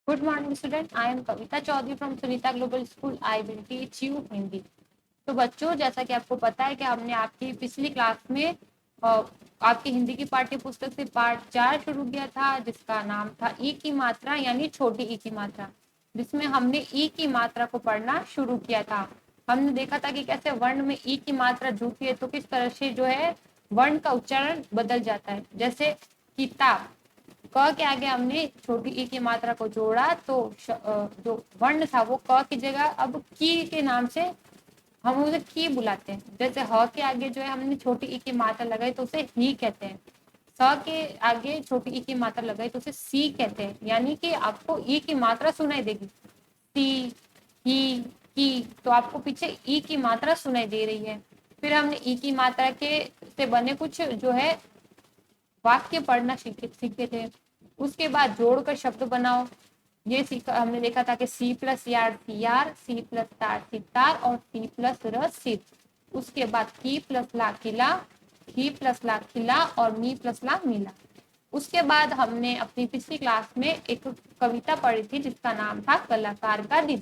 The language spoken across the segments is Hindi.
Good morning, student. I am Kavita Chaudhary from Sunita Global School. I will teach you Hindi. तो बच्चों, जैसा कि आपको पता है कि हमने आपकी पिछली क्लास में आपकी हिंदी की पाठ्य पुस्तक से पाठ 4 शुरू किया था, जिसका नाम था ई की मात्रा यानी छोटी ई की मात्रा, जिसमें हमने ई की मात्रा को पढ़ना शुरू किया था। हमने देखा था कि कैसे वर्ण में ई की मात्रा जुड़ती है तो किस तरह से जो है वर्ण का उच्चारण बदल जाता है। जैसे किताब, क के आगे हमने छोटी ई की मात्रा को जोड़ा तो जो वर्ण था वो क की जगह अब की के नाम से हम उसे की बुलाते हैं। जैसे ह के आगे जो है हमने छोटी ई की मात्रा लगाई तो उसे ही कहते हैं। स के आगे छोटी ई की मात्रा लगाई तो उसे सी कहते हैं। यानी कि आपको ई की मात्रा सुनाई देगी, सी, ही, की, तो आपको पीछे ई की मात्रा सुनाई दे रही है। फिर हमने ई की मात्रा के से बने कुछ जो है वाक्य पढ़ना सीखे थे। उसके बाद जोड़कर शब्द बनाओ, ये सीखा। हमने देखा था कि सी प्लस यार सीआर, सी प्लस तार सितार और सी प्लस र सिर। उसके बाद की प्लस ला किला, की प्लस ला खिला और मी प्लस ला मिला। उसके बाद हमने अपनी पिछली क्लास में एक कविता पढ़ी थी जिसका नाम था कलाकार का दिन।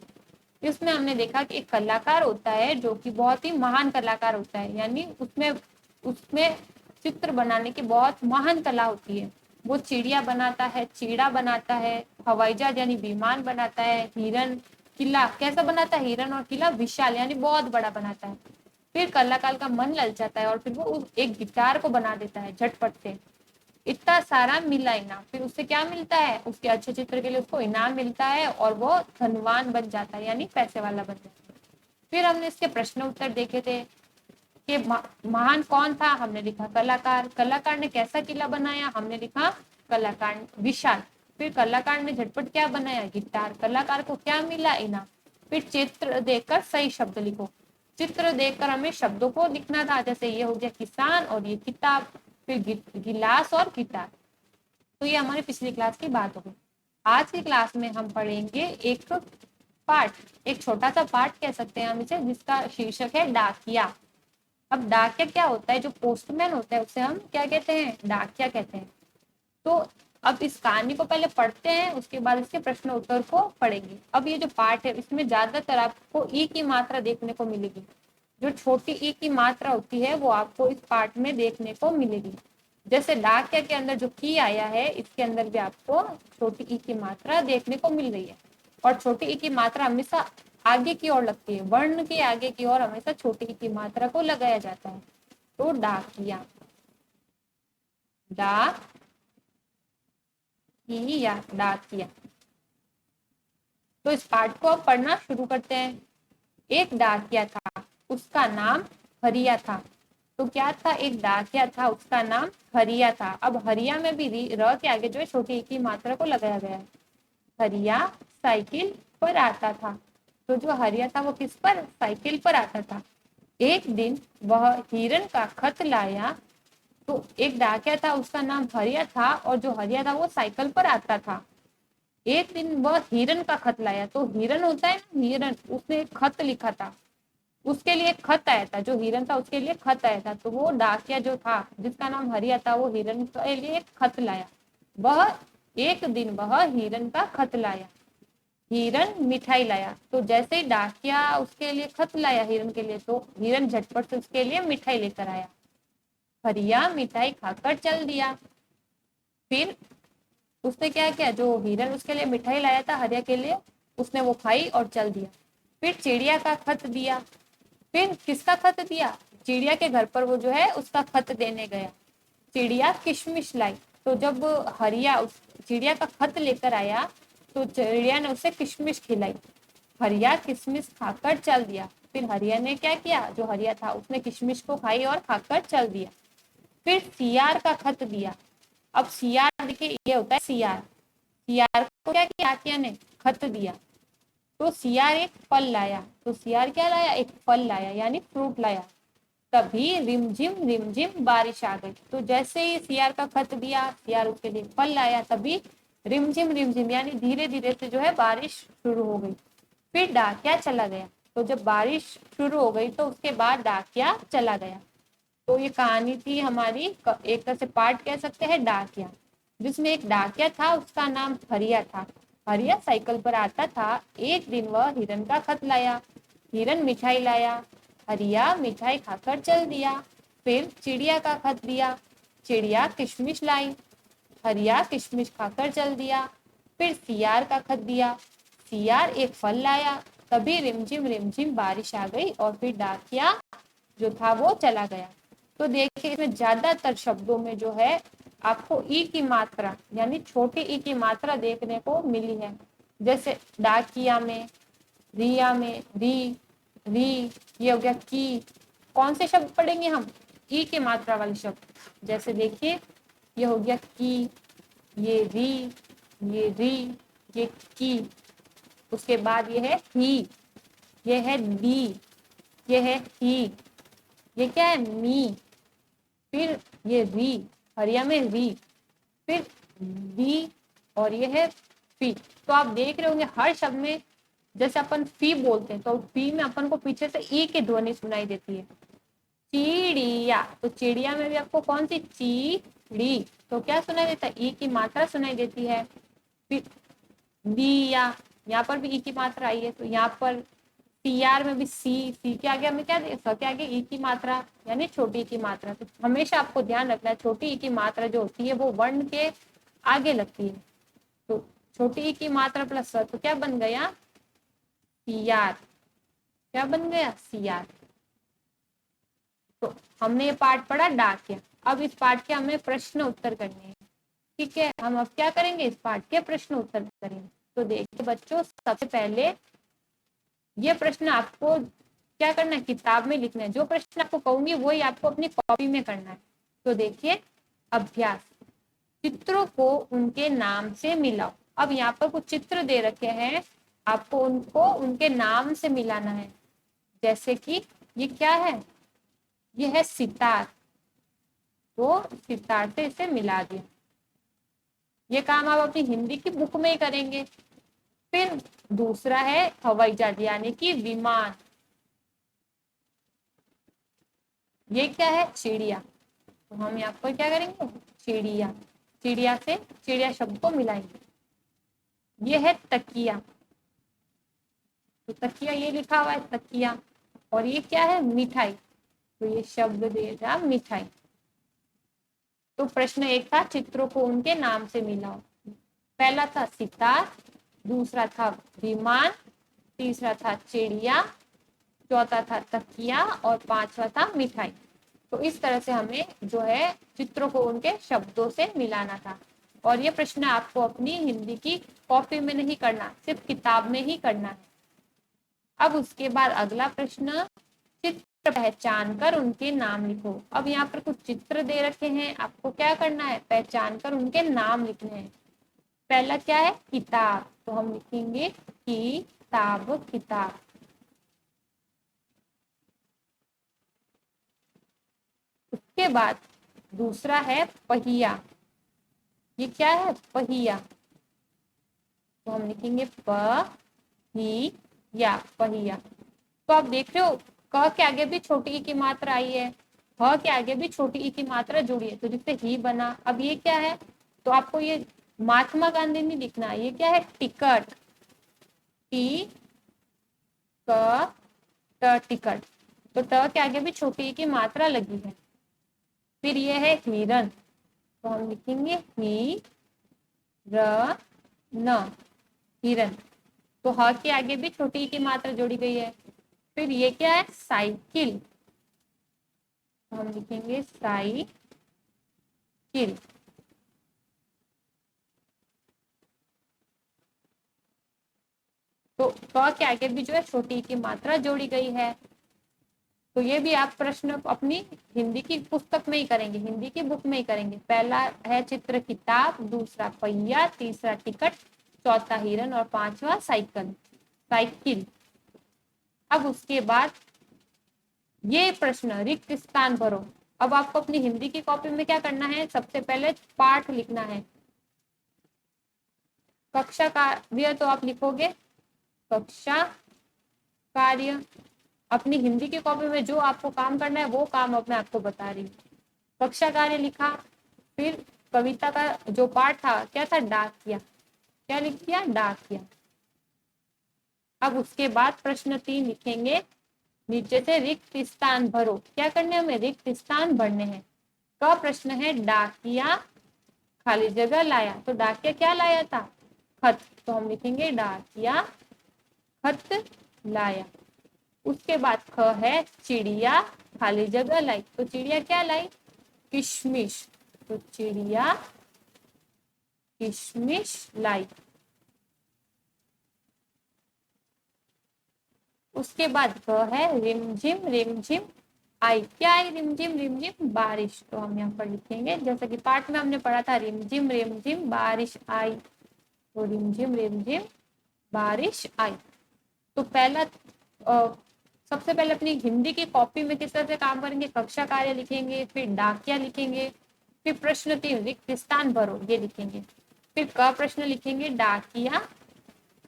इसमें हमने देखा कि एक कलाकार होता है जो कि बहुत ही महान कलाकार होता है, यानी उसमें उसमें चित्र बनाने की बहुत महान कला होती है। वो चिड़िया बनाता है, चीड़ा बनाता है, हवाई जहाज यानी विमान बनाता है, हिरन, किला कैसा बनाता है, हिरन और किला विशाल यानी बहुत बड़ा बनाता है। फिर कलाकार का मन ललचाता है और फिर वो एक गिटार को बना देता है झटपट से। इतना सारा मिला इनाम, फिर उससे क्या मिलता है, उसके अच्छे चित्र के लिए उसको इनाम मिलता है और वो धनवान बन जाता है यानी पैसे वाला बन जाता है। फिर हमने इसके प्रश्न उत्तर देखे थे कि महान कौन था, हमने लिखा कलाकार। कलाकार ने कैसा किला बनाया, हमने लिखा कलाकार विशाल। फिर कलाकार ने झटपट क्या बनाया, गिटार। कलाकार को क्या मिला, इनाम। फिर चित्र देखकर सही शब्द लिखो। चित्र देखकर हमें शब्दों को लिखना था, जैसे ये हो गया किसान और ये किताब, फिर गिलास और गिटार। तो ये हमारी पिछली क्लास की बात हो गई। आज की क्लास में हम पढ़ेंगे एक पाठ, एक छोटा सा पाठ कह सकते हैं हम इसे, जिसका शीर्षक है डाकिया। अब डाकिया क्या होता है, जो पोस्टमैन होता है उसे हम क्या कहते हैं, डाकिया कहते हैं। तो अब इस कहानी को पहले पढ़ते हैं, उसके बाद इसके प्रश्न उत्तर को पढ़ेंगे। अब ये जो पाठ है इसमें ज्यादातर आपको ई की मात्रा देखने को मिलेगी। जो छोटी ई की मात्रा होती है वो आपको इस पाठ में देखने को मिलेगी। जैसे डाकिया के अंदर जो की आया है, इसके अंदर भी आपको छोटी ई की मात्रा देखने को मिल रही है। और छोटी ई की मात्रा हमेशा आगे की ओर लगती है, वर्ण के आगे की ओर हमेशा छोटी ई की मात्रा को लगाया जाता है। तो डाकिया, डाकिया। तो इस पाठ को अब पढ़ना शुरू करते हैं। एक डाकिया था, उसका नाम हरिया था। तो क्या था, एक डाकिया था, उसका नाम हरिया था। अब हरिया में भी र के आगे जो है छोटी ई की मात्रा को लगाया गया है। हरिया साइकिल पर आता था। तो जो हरिया था वो किस पर, साइकिल पर आता था। एक दिन वह हिरन का खत लाया। तो एक डाकिया था, उसका नाम हरिया था, और जो हरिया था वो साइकिल पर आता था। एक दिन वह हिरन का खत लाया। तो हिरन होता है ना, हिरन, उसने एक खत लिखा था, उसके लिए खत आया था। जो हिरन था उसके लिए खत आया था। तो वो डाकिया जो था जिसका नाम हरिया था, वो हिरन के लिए एक खत लाया। वह एक दिन वह हिरन का खत लाया। हिरन मिठाई लाया। तो जैसे ही डाकिया उसके लिए खत लाया हिरन के लिए, तो हिरन झटपट से उसके लिए मिठाई लेकर आया। हरिया मिठाई खाकर चल दिया। फिर उसने क्या किया, जो हिरन उसके लिए मिठाई लाया था हरिया के लिए, उसने वो खाई और चल दिया। फिर चिड़िया का खत दिया। फिर किसका खत दिया, चिड़िया के घर पर वो जो है उसका खत देने गया। चिड़िया किशमिश लाई। तो जब हरिया उस चिड़िया का खत लेकर आया तो चिड़िया ने उसे किशमिश खिलाई। हरिया किशमिश खाकर चल दिया। फिर हरिया ने क्या किया, जो हरिया था उसने किशमिश को खाई और खाकर चल दिया। फिर सियार का खत दिया। अब सियार, देखिए ये होता है सियार। सियार को क्या किया, डाकिया ने खत दिया। तो सियार एक फल लाया। तो सियार क्या लाया, एक फल लाया यानी फ्रूट लाया। तभी रिमझिम बारिश आ गई। तो जैसे ही सियार का खत दिया, सियार उसके लिए फल लाया, तभी रिमझिम यानी धीरे धीरे से जो है बारिश शुरू हो गई। फिर डाकिया चला गया। तो जब बारिश शुरू हो गई तो उसके बाद डाकिया चला गया। तो ये कहानी थी हमारी, एक तरह से पाठ कह सकते हैं डाकिया, जिसमें एक डाकिया था, उसका नाम हरिया था। हरिया साइकिल पर आता था। एक दिन वह हिरन का खत लाया। हिरन मिठाई लाया। हरिया मिठाई खाकर चल दिया। फिर चिड़िया का खत दिया। चिड़िया किशमिश लाई। हरिया किशमिश खाकर चल दिया। फिर सियार का खत दिया। सियार एक फल लाया। तभी रिमझिम बारिश आ गई और फिर डाकिया जो था वो चला गया। तो देखिए इसमें ज्यादातर शब्दों में जो है आपको ई की मात्रा यानी छोटी ई की मात्रा देखने को मिली है। जैसे डाकिया में, रिया में री, ये हो गया की। कौन से शब्द पढ़ेंगे हम? ई की मात्रा वाले शब्द। जैसे देखिए ये हो गया की, ये री, ये की। उसके बाद ये है ही, ये है दी, ये है ही, ये क्या है मी। फिर ये री, हरिया में री, फिर दी, और ये है फी। तो आप देख रहे होंगे हर शब्द में जैसे अपन फी बोलते हैं तो फी में अपन को पीछे से ई की ध्वनि सुनाई देती है। चिड़िया, तो चिड़िया में भी आपको कौन सी चीड़ी, तो क्या सुनाई देता है? ई की मात्रा सुनाई देती है। फिर दिया, यहाँ पर भी ई की मात्रा आई है। तो यहाँ पर सीआर में भी सी के आगे हमें क्या स के आगे ई की मात्रा यानी छोटी ई की मात्रा। तो हमेशा आपको ध्यान रखना है छोटी ई की मात्रा जो होती है वो वर्ण के आगे लगती है। तो छोटी ई की मात्रा प्लस स तो क्या बन गया? सीआर। क्या बन गया? सीआर। तो हमने ये पाठ पढ़ा डाकिया। अब इस पाठ के हमें प्रश्न उत्तर करने हैं। ठीक है, हम अब क्या करेंगे? इस पाठ के प्रश्न उत्तर करेंगे। तो देखिए बच्चों, सबसे पहले ये प्रश्न आपको क्या करना है? किताब में लिखना है। जो प्रश्न आपको कहूंगी वही आपको अपनी कॉपी में करना है। तो देखिए अभ्यास, चित्रों को उनके नाम से मिलाओ। अब यहाँ पर कुछ चित्र दे रखे हैं, आपको उनको उनके नाम से मिलाना है। जैसे कि ये क्या है? ये है सितार, तो सितार से इसे मिला दिया। ये काम आप अपनी हिंदी की बुक में ही करेंगे। फिर दूसरा है हवाई जहाज यानी कि विमान। ये क्या है? चिड़िया। तो हम यहाँ पर क्या करेंगे? चिड़िया, चिड़िया से चिड़िया शब्द को मिलाएंगे। ये है तकिया, तो तकिया ये लिखा हुआ है तकिया। और ये क्या है? मिठाई, तो ये शब्द दे रहा मिठाई। तो प्रश्न एक था चित्रों को उनके नाम से मिलाओ। पहला था सितार, दूसरा था विमान, तीसरा था चिड़िया, चौथा था तकिया और पांचवा था मिठाई। तो इस तरह से हमें जो है चित्रों को उनके शब्दों से मिलाना था। और ये प्रश्न आपको अपनी हिंदी की कॉपी में नहीं करना, सिर्फ किताब में ही करना है। अब उसके बाद अगला प्रश्न, चित्र पहचान कर उनके नाम लिखो। अब यहाँ पर कुछ चित्र दे रखे हैं, आपको क्या करना है? पहचान कर उनके नाम लिखने हैं। पहला क्या है? किताब, तो हम लिखेंगे किताब, किताब। उसके बाद दूसरा है पहिया। ये क्या है? पहिया, तो हम लिखेंगे पहिया, पहिया। तो आप देख रहे हो क के आगे भी छोटी ई की मात्रा आई है, ह के आगे भी छोटी ई की मात्रा जुड़ी है, तो जिससे ही बना। अब ये क्या है? तो आपको ये महात्मा गांधी नहीं लिखना है, ये क्या है? टिकट, टी क ट, टिकट। तो ट के आगे भी छोटी ई की मात्रा लगी है। फिर ये है हिरन, तो हम लिखेंगे ही र न, हिरन। तो ह के आगे भी छोटी ई की मात्रा जोड़ी गई है। फिर ये क्या है? साइकिल, तो हम लिखेंगे साइकिल। तो क के आगे भी जो है छोटी ई की मात्रा जोड़ी गई है। तो ये भी आप प्रश्न अपनी हिंदी की पुस्तक में ही करेंगे, हिंदी की बुक में ही करेंगे। पहला है चित्र किताब, दूसरा पहिया, तीसरा टिकट, चौथा हिरन और पांचवा साइकिल, साइकिल। अब उसके बाद ये प्रश्न रिक्त स्थान भरो। अब आपको अपनी हिंदी की कॉपी में क्या करना है? सबसे पहले पाठ लिखना है। कक्षा कार्य तो आप लिखोगे कक्षा कार्य। अपनी हिंदी की कॉपी में जो आपको काम करना है वो काम अब मैं आपको बता रही हूँ। कक्षा कार्य लिखा। फिर कविता का जो पाठ था क्या था? डाकिया। क्या लिख दिया, डाकिया। अब उसके बाद प्रश्न 3 लिखेंगे, नीचे से रिक्त स्थान भरो। क्या करने हमें, रिक्त स्थान भरने हैं। का प्रश्न है डाकिया खाली जगह लाया, तो डाकिया क्या लाया था, खत, तो हम लिखेंगे डाकिया खत लाया। उसके बाद ख है चिड़िया खाली जगह लाई, तो चिड़िया क्या लाई, किशमिश, तो चिड़िया किशमिश लाई। उसके बाद ग है रिमझिम आई, क्या आई, रिमझिम बारिश, तो हम यहाँ पर लिखेंगे जैसा कि पाठ में हमने पढ़ा था, रिमझिम बारिश आई, तो रिमझिम बारिश आई। तो पहला सबसे पहले अपनी हिंदी की कॉपी में किस तरह से काम करेंगे, कक्षा कार्य लिखेंगे, फिर डाकिया लिखेंगे, फिर प्रश्न 3 रिक्त स्थान भरो ये लिखेंगे, फिर क प्रश्न लिखेंगे डाकिया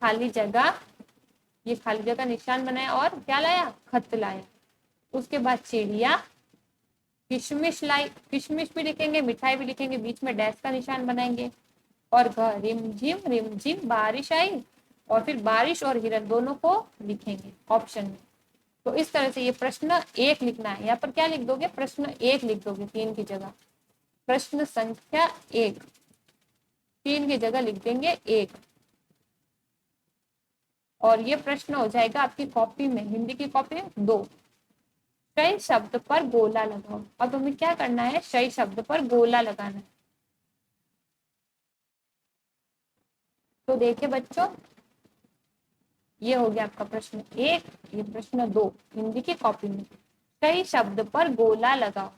खाली जगह, ये खाली जगह निशान बनाया और क्या लाया, खत लाया। उसके बाद चिड़िया किशमिश लाई, किशमिश भी लिखेंगे, मिठाई भी लिखेंगे, बीच में डैश का निशान बनाएंगे। और घ रिमझिम बारिश आई, और फिर बारिश और हिरन दोनों को लिखेंगे ऑप्शन में। तो इस तरह से ये प्रश्न 1 लिखना है। यहाँ पर क्या लिख दोगे, प्रश्न 1 लिख दोगे 3 की जगह, प्रश्न संख्या 1, 3 की जगह लिख देंगे 1। और ये प्रश्न हो जाएगा आपकी कॉपी में, हिंदी की कॉपी में 2। शय शब्द पर गोला लगाओ। अब हमें क्या करना है, शय शब्द पर गोला लगाना है। तो देखिए बच्चों, ये हो गया आपका प्रश्न 1, ये प्रश्न 2 हिंदी की कॉपी में, शय शब्द पर गोला लगाओ।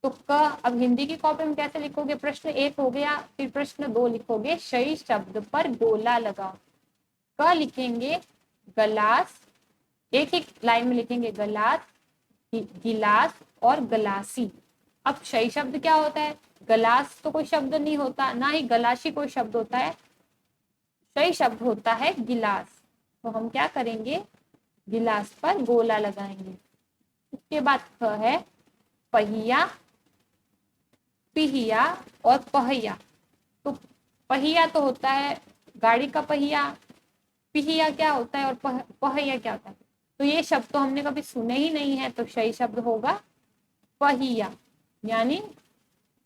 तो क, अब हिंदी की कॉपी में कैसे लिखोगे, प्रश्न 1 हो गया, फिर प्रश्न 2 लिखोगे शय शब्द पर गोला लगाओ। क लिखेंगे गलास, एक ही लाइन में लिखेंगे गलास, गिलास और गलासी। अब शय शब्द क्या होता है, गलास तो कोई शब्द नहीं होता, ना ही गलासी कोई शब्द होता है, शय शब्द होता है गिलास। तो हम क्या करेंगे, गिलास पर गोला लगाएंगे। उसके बाद ख है पहिया, पिहिया और पहिया। तो पहिया तो होता है गाड़ी का पहिया, पिहिया क्या होता है और पहिया क्या होता है, तो ये शब्द तो हमने कभी सुने ही नहीं है, तो सही शब्द होगा पहिया, यानी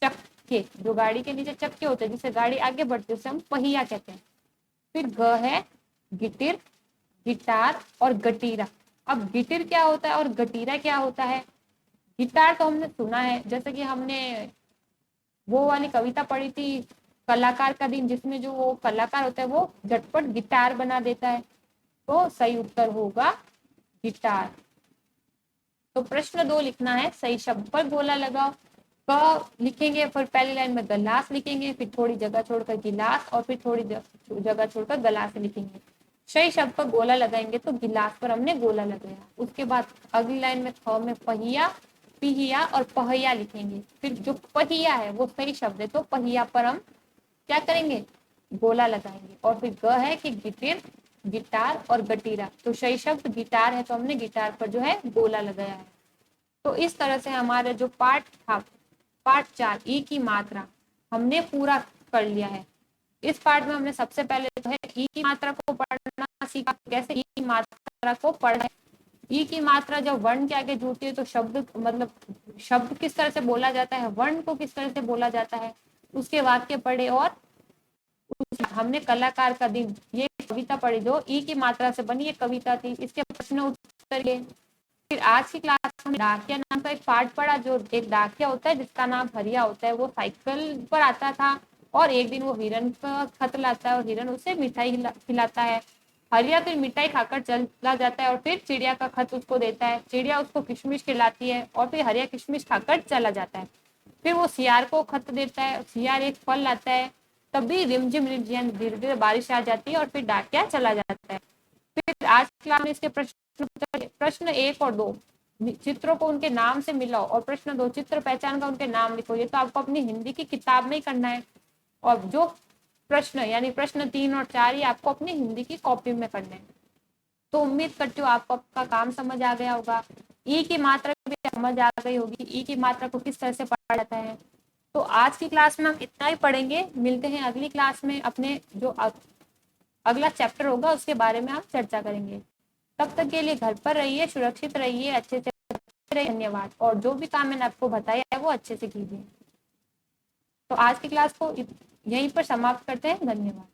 चक्के, जो गाड़ी के नीचे चक्के होते हैं जिससे गाड़ी आगे बढ़ती है उसे हम पहिया कहते हैं। फिर ग है गिटिर, गिटार और गटीरा। अब गिटिर क्या होता है और गटीरा क्या होता है, गिटार तो हमने सुना है, जैसे कि हमने वो वाली कविता पढ़ी थी कलाकार का दिन, जिसमें जो वो कलाकार होता है वो झटपट गिटार बना देता है, तो सही उत्तर होगा गिटार। तो प्रश्न 2 लिखना है, सही शब्द पर गोला लगाओ। क लिखेंगे, फिर पहली लाइन में गलास लिखेंगे, फिर थोड़ी जगह छोड़कर गिलास और फिर थोड़ी जगह छोड़कर गलास लिखेंगे। सही शब्द पर गोला लगाएंगे तो गिलास पर हमने गोला लगाया। उसके बाद अगली लाइन में ख में पहिया, पिहिया और पहिया लिखेंगे, फिर जो पहिया है वो सही शब्द है तो पहिया पर हम क्या करेंगे, गोला लगाएंगे। और फिर ग है कि गिटिर, गिटार और गटीरा, तो सही शब्द गिटार है तो हमने गिटार पर जो है गोला लगाया है। तो इस तरह से हमारा जो पाठ था, पाठ 4 ई की मात्रा हमने पूरा कर लिया है। इस पाठ में हमने सबसे पहले जो है ई की मात्रा को पढ़ना सीखा, कैसे ई की मात्रा को पढ़ना है। ई की मात्रा जब वर्ण के आगे जुड़ती है तो शब्द, मतलब शब्द किस तरह से बोला जाता है, वर्ण को किस तरह से बोला जाता है, उसके वाक्य पढ़े। और हमने कलाकार का दिन, ये कविता पढ़ी जो ई की मात्रा से बनी ये कविता थी, इसके प्रश्न उत्तर लिए। फिर आज की क्लास में डाकिया नाम का एक पाठ पढ़ा, जो एक डाकिया होता है जिसका नाम हरिया होता है, वो साइकिल पर आता था और एक दिन वो हिरन का खत लाता है और हिरन उसे मिठाई खिलाता है। हरिया फिर मिठाई खाकर चला जाता है और फिर चिड़िया का खत उसको देता है, चिड़िया उसको किशमिश खिलाती है और फिर हरिया किशमिश खाकर चला जाता है। फिर वो सियार को खत देता है, सियार एक फल लाता है, तभी रिमझिम धीरे धीरे बारिश आ जाती है और फिर डाकिया चला जाता है। फिर आज क्लास में इसके प्रश्न 1 और 2 चित्रों को उनके नाम से मिलाओ और प्रश्न 2 चित्र पहचान कर उनके नाम लिखो। ये तो आपको अपनी हिंदी की किताब में ही करना है, और जो प्रश्न यानी प्रश्न 3 और 4 ये आपको अपनी हिंदी की कॉपी में करना है। तो उम्मीद करती हूँ आपको आपका काम समझ आ गया होगा। ई की मात्रा भी समझ आ गई होगी, ई की मात्रा को किस तरह से पढ़ा जाता है। तो आज की क्लास में हम इतना ही पढ़ेंगे। मिलते हैं अगली क्लास में, अपने जो अगला चैप्टर होगा उसके बारे में हम चर्चा करेंगे। तब तक के लिए घर पर रहिए, सुरक्षित रहिए, अच्छे से रहिए। धन्यवाद। और जो भी काम मैंने आपको बताया है वो अच्छे से कीजिए। तो आज की क्लास को यहीं पर समाप्त करते हैं। धन्यवाद।